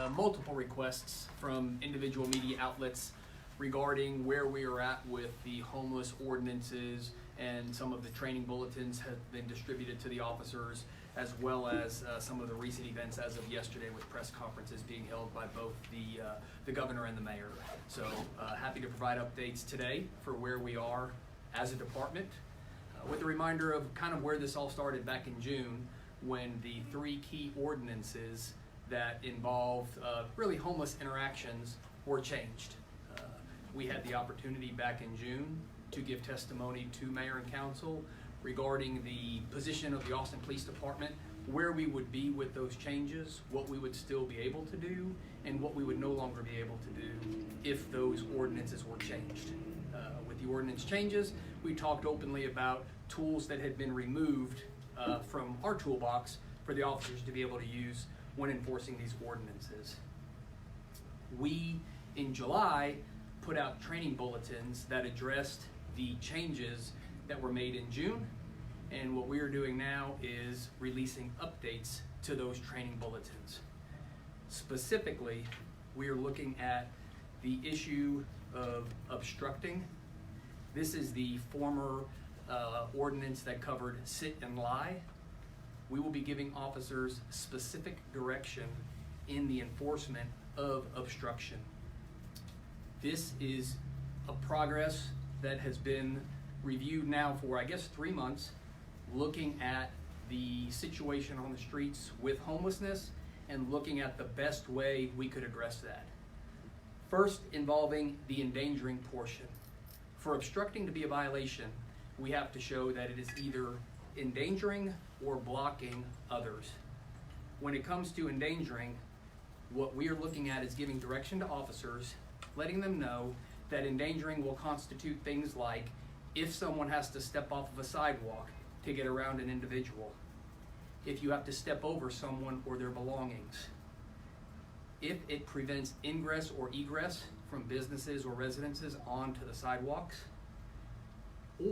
multiple requests from individual media outlets regarding where we are at with the homeless ordinances, and some of the training bulletins have been distributed to the officers, as well as some of the recent events as of yesterday, with press conferences being held by both the governor and the mayor. So happy to provide updates today for where we are as a department, with a reminder of kind of where this all started back in June, when the 3 key ordinances that involved really homeless interactions were changed. We had the opportunity back in June to give testimony to Mayor and Council regarding the position of the Austin Police Department, where we would be with those changes, what we would still be able to do, and what we would no longer be able to do if those ordinances were changed. With the ordinance changes, we talked openly about tools that had been removed from our toolbox for the officers to be able to use when enforcing these ordinances. We, in July, put out training bulletins that addressed the changes that were made in June, and what we are doing now is releasing updates to those training bulletins. Specifically, we are looking at the issue of obstructing. This is the former ordinance that covered sit and lie. We will be giving officers specific direction in the enforcement of obstruction. This is a progress that has been reviewed now for, I guess, 3 months, looking at the situation on the streets with homelessness and looking at the best way we could address that. First, involving the endangering portion. For obstructing to be a violation, we have to show that it is either endangering or blocking others. When it comes to endangering, what we are looking at is giving direction to officers, letting them know that endangering will constitute things like if someone has to step off of a sidewalk to get around an individual, if you have to step over someone or their belongings, if it prevents ingress or egress from businesses or residences onto the sidewalks,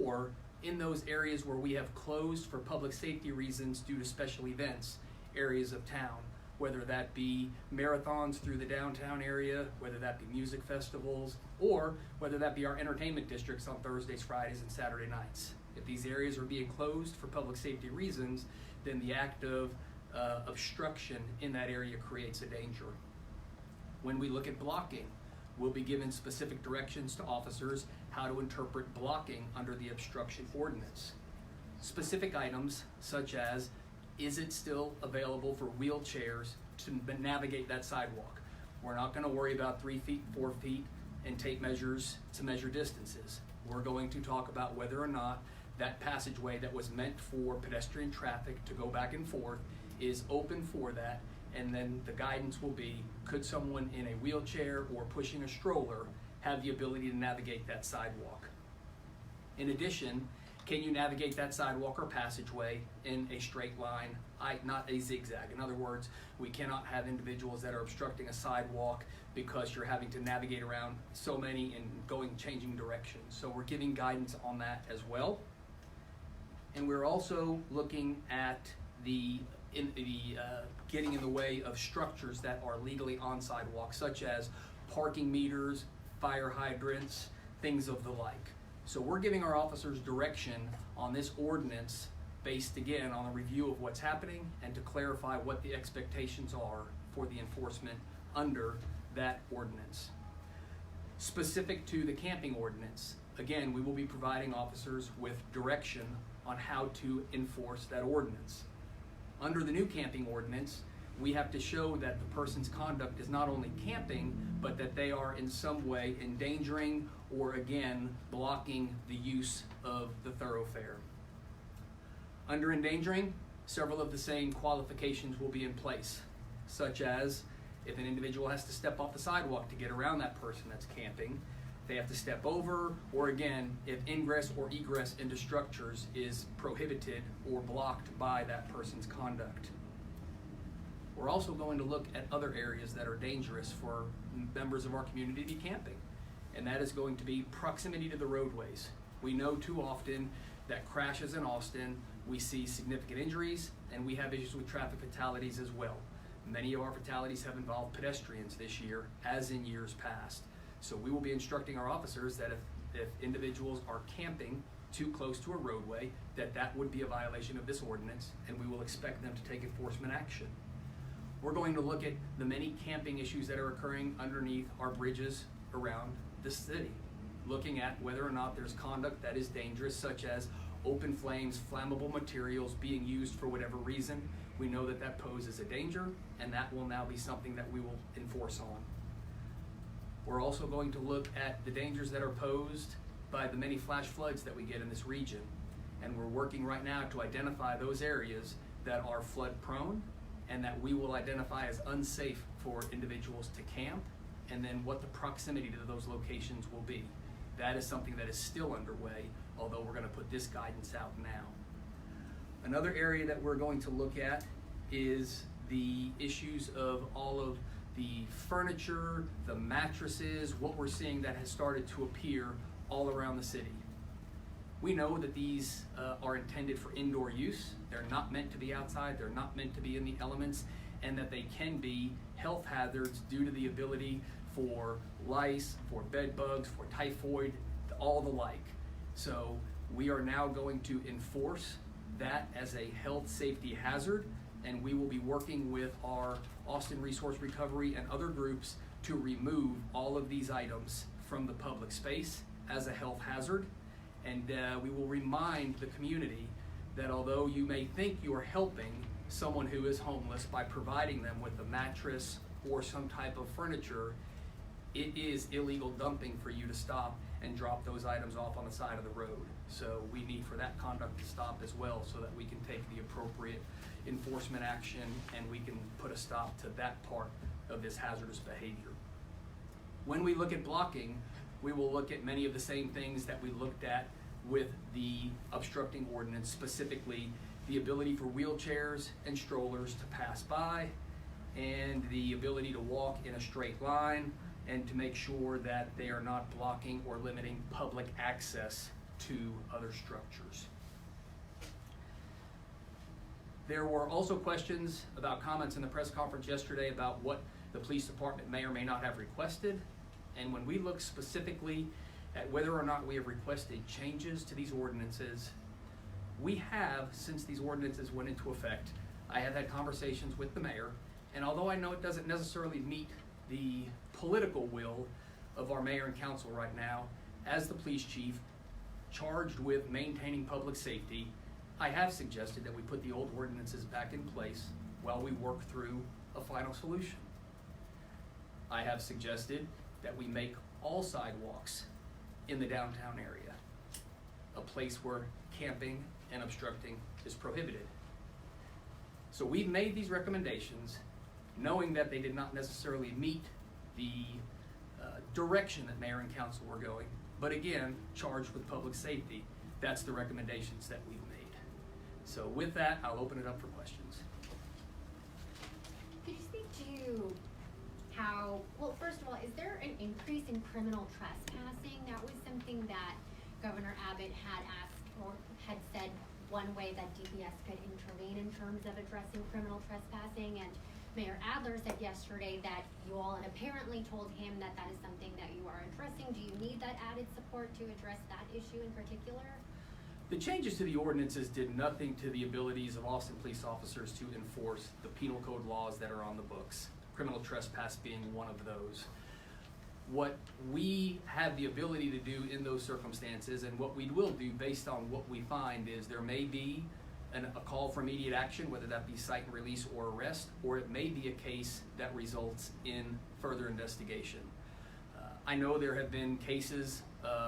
or in those areas where we have closed for public safety reasons due to special events, areas of town, whether that be marathons through the downtown area, whether that be music festivals, or whether that be our entertainment districts on Thursdays, Fridays, and Saturday nights. If these areas are being closed for public safety reasons, then the act of obstruction in that area creates a danger. When we look at blocking, we'll be given specific directions to officers how to interpret blocking under the obstruction ordinance. Specific items such as, is it still available for wheelchairs to navigate that sidewalk? We're not going to worry about 3 feet, 4 feet, and tape measures to measure distances. We're going to talk about whether or not that passageway that was meant for pedestrian traffic to go back and forth is open for that, and then the guidance will be, could someone in a wheelchair or pushing a stroller have the ability to navigate that sidewalk? In addition, can you navigate that sidewalk or passageway in a straight line, not a zigzag? In other words, we cannot have individuals that are obstructing a sidewalk because you're having to navigate around so many and changing directions. So we're giving guidance on that as well. And we're also looking at getting in the way of structures that are legally on sidewalks, such as parking meters, fire hydrants, things of the like. So we're giving our officers direction on this ordinance based, again, on a review of what's happening and to clarify what the expectations are for the enforcement under that ordinance. Specific to the camping ordinance, again, we will be providing officers with direction on how to enforce that ordinance. Under the new camping ordinance, we have to show that the person's conduct is not only camping, but that they are in some way endangering or, again, blocking the use of the thoroughfare. Under endangering, several of the same qualifications will be in place, such as if an individual has to step off the sidewalk to get around that person that's camping, they have to step over, or again, if ingress or egress into structures is prohibited or blocked by that person's conduct. We're also going to look at other areas that are dangerous for members of our community to be camping, and that is going to be proximity to the roadways. We know too often that crashes in Austin, we see significant injuries, and we have issues with traffic fatalities as well. Many of our fatalities have involved pedestrians this year, as in years past. So we will be instructing our officers that if individuals are camping too close to a roadway, that would be a violation of this ordinance, and we will expect them to take enforcement action. We're going to look at the many camping issues that are occurring underneath our bridges around the city, looking at whether or not there's conduct that is dangerous, such as open flames, flammable materials being used for whatever reason. We know that poses a danger, and that will now be something that we will enforce on. We're also going to look at the dangers that are posed by the many flash floods that we get in this region. And we're working right now to identify those areas that are flood prone and that we will identify as unsafe for individuals to camp, and then what the proximity to those locations will be. That is something that is still underway, although we're going to put this guidance out now. Another area that we're going to look at is the issues of all of the furniture, the mattresses, what we're seeing that has started to appear all around the city. We know that these are intended for indoor use. They're not meant to be outside, they're not meant to be in the elements, and that they can be health hazards due to the ability for lice, for bed bugs, for typhoid, all the like. So we are now going to enforce that as a health safety hazard, and we will be working with our Austin Resource Recovery and other groups to remove all of these items from the public space as a health hazard. And we will remind the community that although you may think you are helping someone who is homeless by providing them with a mattress or some type of furniture, it is illegal dumping for you to stop and drop those items off on the side of the road. So we need for that conduct to stop as well, so that we can take the appropriate enforcement action and we can put a stop to that part of this hazardous behavior. When we look at blocking, we will look at many of the same things that we looked at with the obstructing ordinance, specifically the ability for wheelchairs and strollers to pass by, and the ability to walk in a straight line, and to make sure that they are not blocking or limiting public access to other structures. There were also questions about comments in the press conference yesterday about what the police department may or may not have requested. And when we look specifically at whether or not we have requested changes to these ordinances, we have, since these ordinances went into effect, I have had conversations with the mayor, and although I know it doesn't necessarily meet the political will of our mayor and council right now, as the police chief charged with maintaining public safety, I have suggested that we put the old ordinances back in place while we work through a final solution. I have suggested that we make all sidewalks in the downtown area a place where camping and obstructing is prohibited. So we've made these recommendations knowing that they did not necessarily meet the direction that mayor and council were going, but again, charged with public safety. That's the recommendations that we've made. So with that, I'll open it up for questions. Could you speak to how, well, first of all, is there an increase in criminal trespassing? That was something that Governor Abbott had asked or had said one way that DPS could intervene in terms of addressing criminal trespassing, and Mayor Adler said yesterday that you all had apparently told him that that is something that you are addressing. Do you need that added support to address that issue in particular? The changes to the ordinances did nothing to the abilities of Austin police officers to enforce the penal code laws that are on the books, criminal trespass being one of those. What we have the ability to do in those circumstances, and what we will do based on what we find, is there may be a call for immediate action, whether that be cite and release or arrest, or it may be a case that results in further investigation. I know there have been cases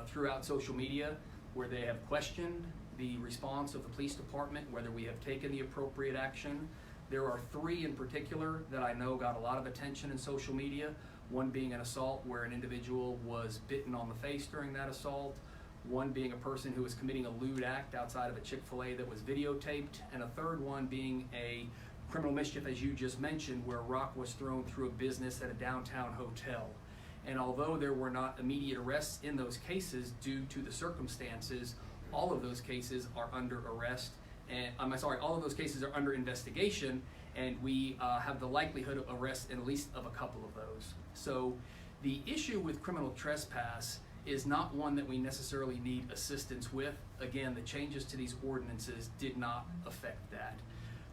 throughout social media where they have questioned the response of the police department, whether we have taken the appropriate action. There are 3 in particular that I know got a lot of attention in social media, one being an assault where an individual was bitten on the face during that assault, one being a person who was committing a lewd act outside of a Chick-fil-A that was videotaped, and a third one being a criminal mischief, as you just mentioned, where a rock was thrown through a business at a downtown hotel. And although there were not immediate arrests in those cases due to the circumstances, all of those cases are under arrest, and all of those cases are under investigation, and we have the likelihood of arrest in at least of a couple of those. So the issue with criminal trespass is not one that we necessarily need assistance with. Again, the changes to these ordinances did not affect that.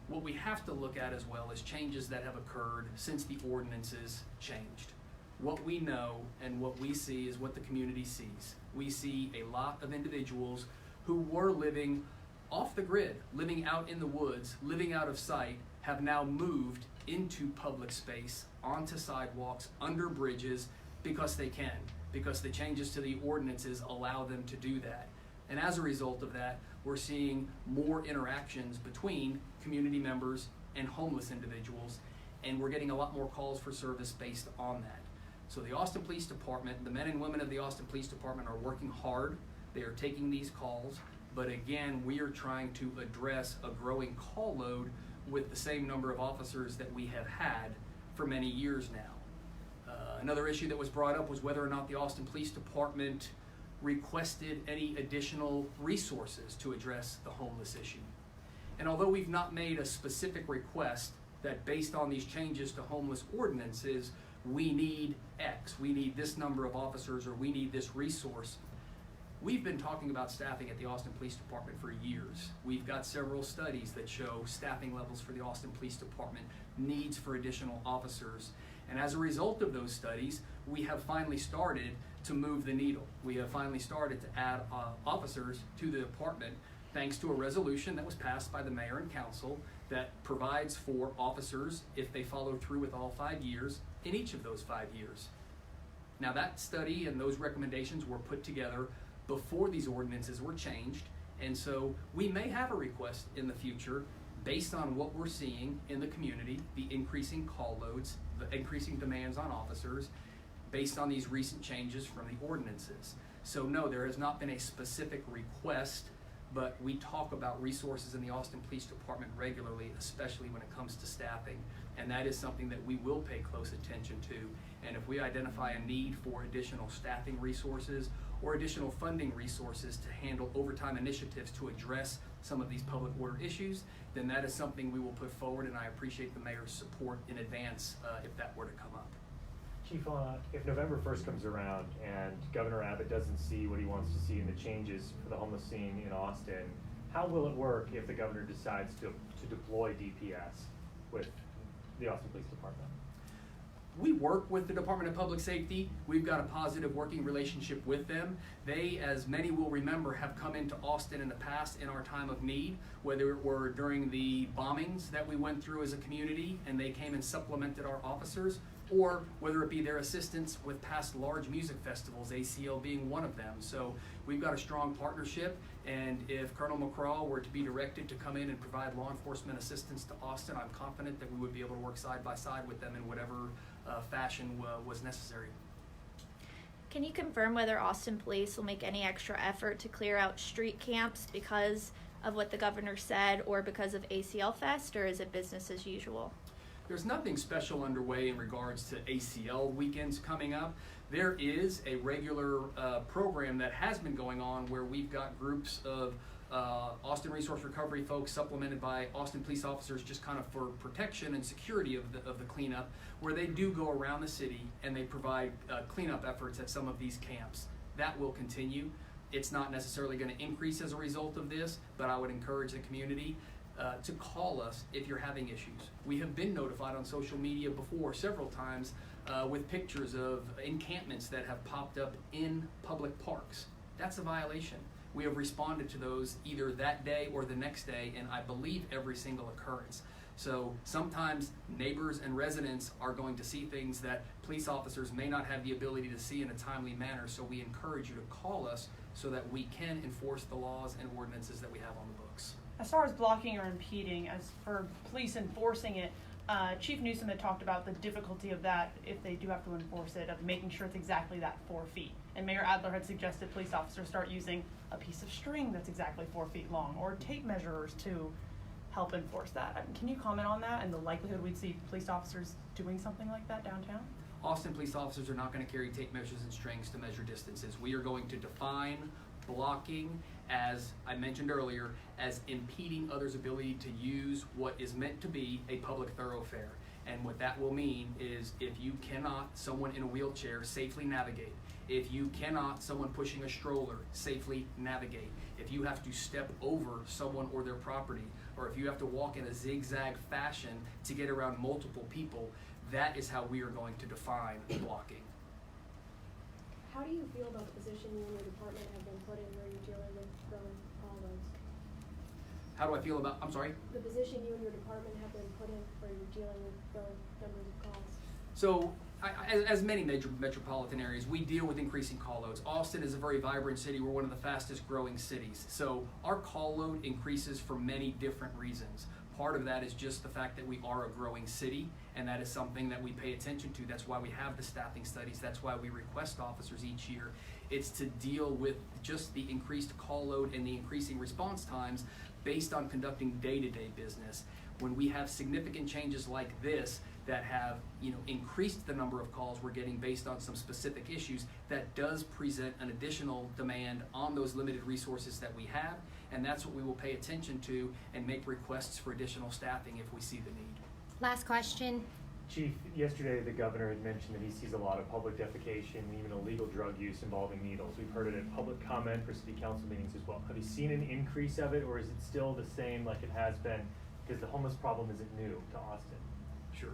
What we have to look at as well is changes that have occurred since the ordinances changed. What we know and what we see is what the community sees. We see a lot of individuals who were living off the grid, living out in the woods, living out of sight, have now moved into public space, onto sidewalks, under bridges, because they can, because the changes to the ordinances allow them to do that. And as a result of that, we're seeing more interactions between community members and homeless individuals, and we're getting a lot more calls for service based on that. So the Austin Police Department, the men and women of the Austin Police Department are working hard. They are taking these calls, but again, we are trying to address a growing call load with the same number of officers that we have had for many years now. Another issue that was brought up was whether or not the Austin Police Department requested any additional resources to address the homeless issue. And although we've not made a specific request that based on these changes to homeless ordinances, we need X, we need this number of officers, or we need this resource, we've been talking about staffing at the Austin Police Department for years. We've got several studies that show staffing levels for the Austin Police Department, needs for additional officers. And as a result of those studies, we have finally started to move the needle. We have finally started to add officers to the department thanks to a resolution that was passed by the mayor and council that provides for officers, if they follow through with all 5 years, in each of those 5 years. Now that study and those recommendations were put together before these ordinances were changed, and so we may have a request in the future based on what we're seeing in the community, the increasing call loads, the increasing demands on officers, based on these recent changes from the ordinances. So no, there has not been a specific request, but we talk about resources in the Austin Police Department regularly, especially when it comes to staffing, and that is something that we will pay close attention to. And if we identify a need for additional staffing resources or additional funding resources to handle overtime initiatives to address some of these public order issues, then that is something we will put forward, and I appreciate the mayor's support in advance if that were to come up. Chief, if November 1st comes around and Governor Abbott doesn't see what he wants to see in the changes for the homeless scene in Austin, how will it work if the governor decides to deploy DPS with the Austin Police Department? We work with the Department of Public Safety. We've got a positive working relationship with them. They, as many will remember, have come into Austin in the past in our time of need, whether it were during the bombings that we went through as a community and they came and supplemented our officers, or whether it be their assistance with past large music festivals, ACL being one of them. So we've got a strong partnership, and if Colonel McCraw were to be directed to come in and provide law enforcement assistance to Austin, I'm confident that we would be able to work side by side with them in whatever fashion was necessary. Can you confirm whether Austin Police will make any extra effort to clear out street camps because of what the governor said or because of ACL Fest, or is it business as usual? There's nothing special underway in regards to ACL weekends coming up. There is a regular program that has been going on where we've got groups of Austin Resource Recovery folks supplemented by Austin police officers just kind of for protection and security of the cleanup, where they do go around the city and they provide cleanup efforts at some of these camps. That will continue. It's not necessarily going to increase as a result of this, but I would encourage the community to call us if you're having issues. We have been notified on social media before several times with pictures of encampments that have popped up in public parks. That's a violation. We have responded to those either that day or the next day, and I believe every single occurrence. So sometimes neighbors and residents are going to see things that police officers may not have the ability to see in a timely manner, so we encourage you to call us so that we can enforce the laws and ordinances that we have on the books. As far as blocking or impeding, as for police enforcing it, Chief Newsom had talked about the difficulty of that if they do have to enforce it, of making sure it's exactly that 4 feet. And Mayor Adler had suggested police officers start using a piece of string that's exactly 4 feet long, or tape measures to help enforce that. Can you comment on that and the likelihood we'd see police officers doing something like that downtown? Austin police officers are not going to carry tape measures and strings to measure distances. We are going to define blocking as I mentioned earlier, as impeding others' ability to use what is meant to be a public thoroughfare. And what that will mean is if you cannot, someone in a wheelchair, safely navigate, if you cannot, someone pushing a stroller, safely navigate, if you have to step over someone or their property, or if you have to walk in a zigzag fashion to get around multiple people, that is how we are going to define blocking. How do you feel about the position you and your department have been put in where you're dealing with growing call loads? How do I feel about, I'm sorry? The position you and your department have been put in where you're dealing with growing numbers of calls? So, as many major metropolitan areas, we deal with increasing call loads. Austin is a very vibrant city. We're one of the fastest growing cities. So our call load increases for many different reasons. Part of that is just the fact that we are a growing city, and that is something that we pay attention to. That's why we have the staffing studies. That's why we request officers each year. It's to deal with just the increased call load and the increasing response times based on conducting day-to-day business. When we have significant changes like this that have, increased the number of calls we're getting based on some specific issues, that does present an additional demand on those limited resources that we have, and that's what we will pay attention to and make requests for additional staffing if we see the need. Last question. Chief, yesterday the governor had mentioned that he sees a lot of public defecation and even illegal drug use involving needles. We've heard it at public comment for city council meetings as well. Have you seen an increase of it, or is it still the same like it has been? Because the homeless problem isn't new to Austin. Sure.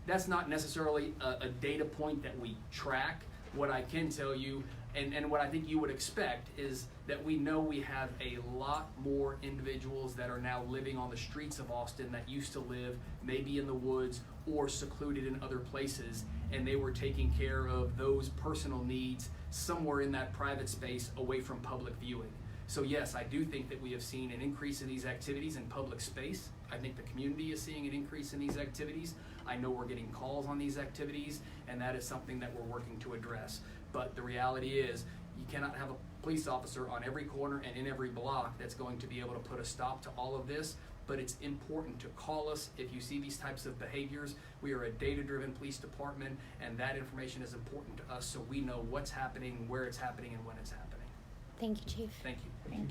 That's not necessarily a data point that we track. What I can tell you, and what I think you would expect, is that we know we have a lot more individuals that are now living on the streets of Austin that used to live maybe in the woods or secluded in other places, and they were taking care of those personal needs somewhere in that private space away from public viewing. So yes, I do think that we have seen an increase in these activities in public space. I think the community is seeing an increase in these activities. I know we're getting calls on these activities, and that is something that we're working to address. But the reality is, you cannot have a police officer on every corner and in every block that's going to be able to put a stop to all of this. But it's important to call us if you see these types of behaviors. We are a data-driven police department, and that information is important to us so we know what's happening, where it's happening, and when it's happening. Thank you, Chief. Thank you. Thank you.